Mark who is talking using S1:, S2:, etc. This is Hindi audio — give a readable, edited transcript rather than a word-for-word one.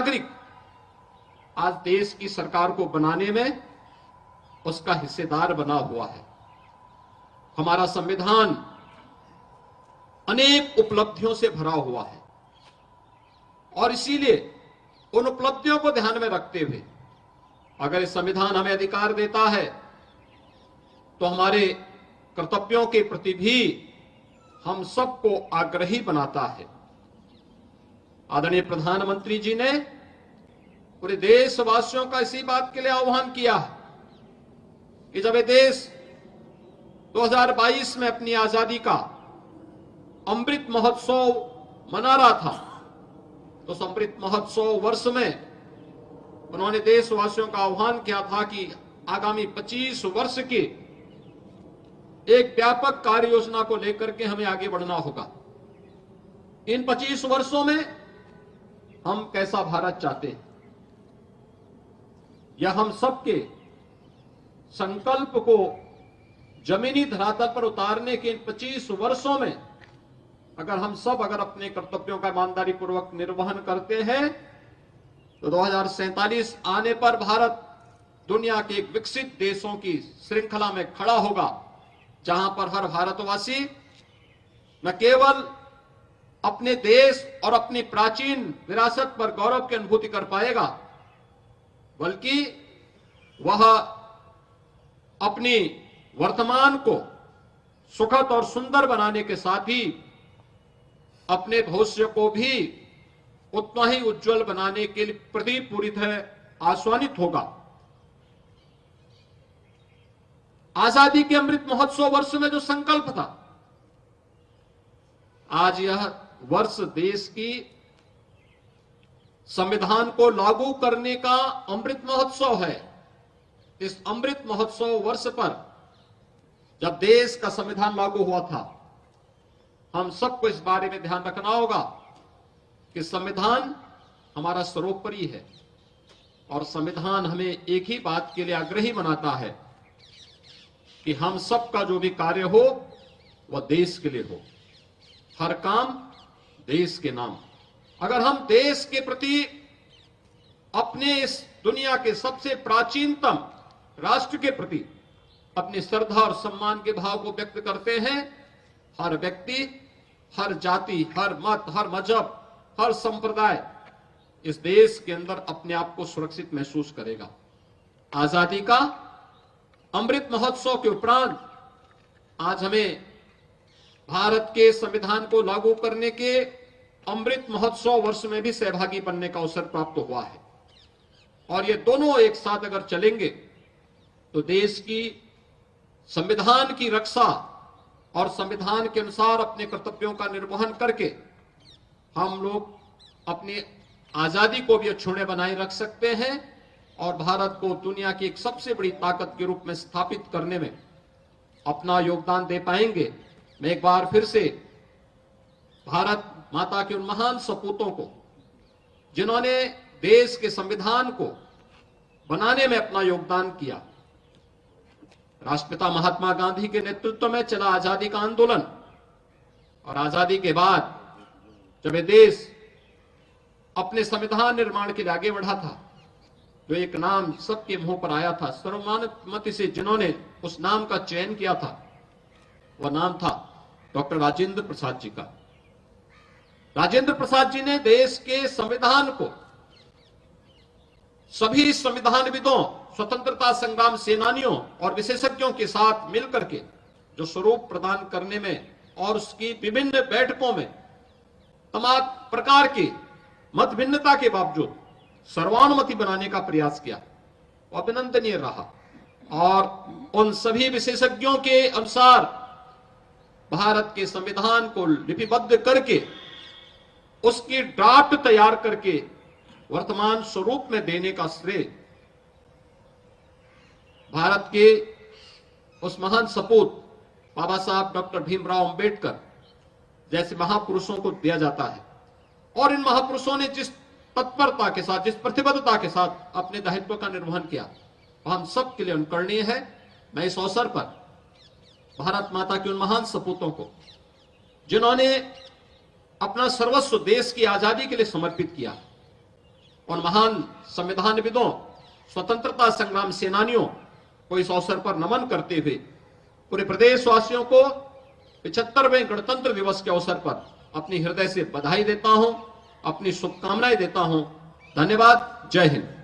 S1: नागरिक आज देश की सरकार को बनाने में उसका हिस्सेदार बना हुआ है। हमारा संविधान अनेक उपलब्धियों से भरा हुआ है और इसीलिए उन उपलब्धियों को ध्यान में रखते हुए अगर संविधान हमें अधिकार देता है तो हमारे कर्तव्यों के प्रति भी हम सबको आग्रही बनाता है। आदरणीय प्रधानमंत्री जी ने पूरे देशवासियों का इसी बात के लिए आह्वान किया है कि जब ये देश 2022 में अपनी आजादी का अमृत महोत्सव मना रहा था तो उस अमृत महोत्सव वर्ष में उन्होंने देशवासियों का आह्वान किया था कि आगामी 25 वर्ष की एक व्यापक कार्य योजना को लेकर के हमें आगे बढ़ना होगा। इन 25 वर्षों में हम कैसा भारत चाहते हैं, यह हम सबके संकल्प को जमीनी धरातल पर उतारने के इन 25 वर्षों में अगर हम सब अपने कर्तव्यों का ईमानदारी पूर्वक निर्वहन करते हैं तो 2047 आने पर भारत दुनिया के एक विकसित देशों की श्रृंखला में खड़ा होगा, जहां पर हर भारतवासी न केवल अपने देश और अपनी प्राचीन विरासत पर गौरव की अनुभूति कर पाएगा, बल्कि वह अपनी वर्तमान को सुखद और सुंदर बनाने के साथ ही अपने भविष्य को भी उतना ही उज्जवल बनाने के लिए प्रति पूरी तरह आश्वानित होगा। आजादी के अमृत महोत्सव वर्ष में जो संकल्प था, आज यह वर्ष देश की संविधान को लागू करने का अमृत महोत्सव है। इस अमृत महोत्सव वर्ष पर जब देश का संविधान लागू हुआ था, हम सबको इस बारे में ध्यान रखना होगा कि संविधान हमारा सर्वोपरि है और संविधान हमें एक ही बात के लिए आग्रही बनाता है कि हम सबका जो भी कार्य हो वह देश के लिए हो, हर काम देश के नाम। अगर हम देश के प्रति अपने इस दुनिया के सबसे प्राचीनतम राष्ट्र के प्रति अपनी श्रद्धा और सम्मान के भाव को व्यक्त करते हैं, हर व्यक्ति, हर जाति, हर मत, हर मजहब, हर संप्रदाय इस देश के अंदर अपने आप को सुरक्षित महसूस करेगा। आजादी का अमृत महोत्सव के उपरांत आज हमें भारत के संविधान को लागू करने के अमृत महोत्सव वर्ष में भी सहभागी बनने का अवसर प्राप्त हुआ है और ये दोनों एक साथ अगर चलेंगे तो देश की संविधान की रक्षा और संविधान के अनुसार अपने कर्तव्यों का निर्वहन करके हम लोग अपनी आजादी को भी अक्षुण्य बनाए रख सकते हैं और भारत को दुनिया की एक सबसे बड़ी ताकत के रूप में स्थापित करने में अपना योगदान दे पाएंगे। मैं एक बार फिर से भारत माता के उन महान सपूतों को, जिन्होंने देश के संविधान को बनाने में अपना योगदान किया, राष्ट्रपिता महात्मा गांधी के नेतृत्व में चला आजादी का आंदोलन और आजादी के बाद जब ये देश अपने संविधान निर्माण के लिए आगे बढ़ा था तो एक नाम सबके मुंह पर आया था, सर्वमान्यमति से जिन्होंने उस नाम का चयन किया था, वह नाम था डॉक्टर राजेंद्र प्रसाद जी का। राजेंद्र प्रसाद जी ने देश के संविधान को सभी संविधानविदों, स्वतंत्रता संग्राम सेनानियों और विशेषज्ञों के साथ मिलकर के जो स्वरूप प्रदान करने में और उसकी विभिन्न बैठकों में तमाम प्रकार की मत भिन्नता के बावजूद सर्वानुमति बनाने का प्रयास किया, अभिनंदनीय रहा। और उन सभी विशेषज्ञों के अनुसार भारत के संविधान को लिपिबद्ध करके उसकी ड्राफ्ट तैयार करके वर्तमान स्वरूप में देने का श्रेय भारत के उस महान सपूत बाबा साहब डॉक्टर भीमराव अंबेडकर जैसे महापुरुषों को दिया जाता है। और इन महापुरुषों ने जिस तत्परता के साथ, जिस प्रतिबद्धता के साथ अपने दायित्व का निर्वहन किया, वह हम सब के लिए अनुकरणीय है। मैं इस अवसर पर भारत माता के उन महान सपूतों को, जिन्होंने अपना सर्वस्व देश की आजादी के लिए समर्पित किया, उन महान संविधानविदों, स्वतंत्रता संग्राम सेनानियों को इस अवसर पर नमन करते हुए पूरे प्रदेशवासियों को 75वें गणतंत्र दिवस के अवसर पर अपनी हृदय से बधाई देता हूं, अपनी शुभकामनाएं देता हूं। धन्यवाद। जय हिंद।